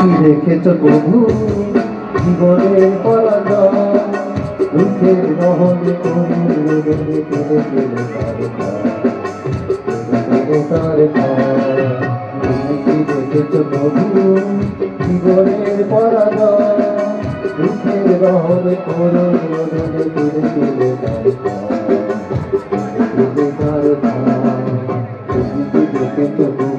দেখেছ প্রভু জীবনের পরাজয়, দুঃখের দহনে তুমি কি দেখেছ প্রভু জীবনের পরাজয়, দুঃখের দহনে তুমি কি দেখেছ প্রভু।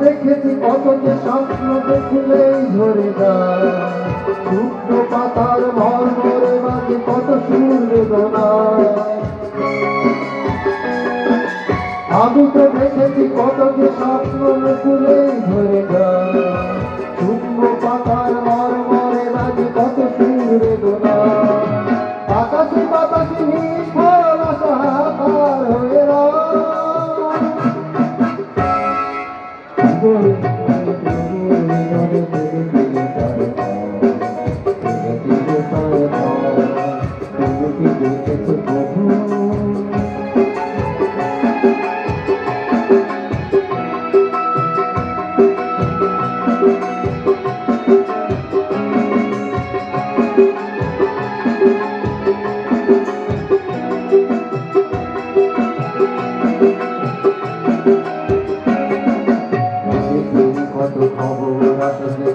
দেখেছি কত যে স্বপ্ন দেখলেই ঝরে যায়, শুকনো পাতার মর্মরে মাঝে কত সুর বেদনায়। আমি তো দেখেছি কত যে স্বপ্ন দেখলেই ঝরে যায়, শুকনো পাতার মর্মরে মাঝে কত সুর বেদনায়। বাতাসে বাতাসে নিষ্ফল আশা হার হয়ে রয়,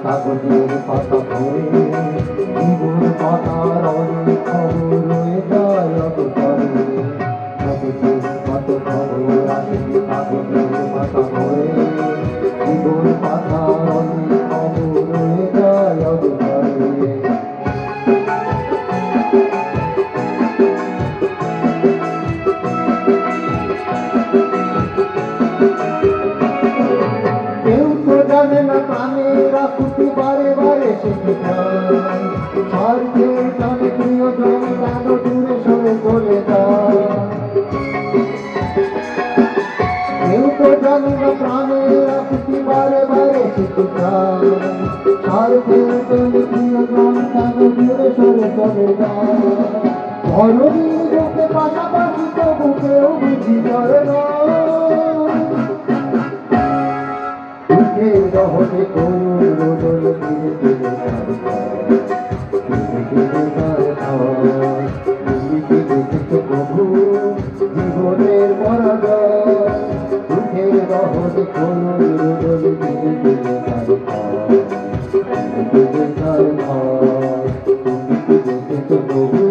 কাগজের পাতা পড়ে জীবন পাতার অনেক খবর রয়ে যায় অতরে, কাগজের কত খবর আসে কাগজের পাতা পড়ে জীবন পাতার অনেক খবর রয়ে যায় অতরে। কেউ তো জানে না প্রাণের আকুতি বারে বারে শিখে যায়, স্বর্গের টানে প্রিয়জন কেন দূরে সরে চলে যায়। কেউ তো জানে না প্রাণের আকুতি বারে বারে শিখে যায়, স্বর্গের টানে প্রিয়জন কেন দূরে সরে চলে যায়। ধরণীর বুকে পাশাপাশি তবু কেউ বুঝি করে না, দহনে করুণ রোদন ধীরে ধীরে তুমি কি দেখেছ প্রভু জীবনের পরাজয়, দুঃখের দহনে করুণ রোদন ধীরে ধীরে তুমি কি দেখেছ প্রভু।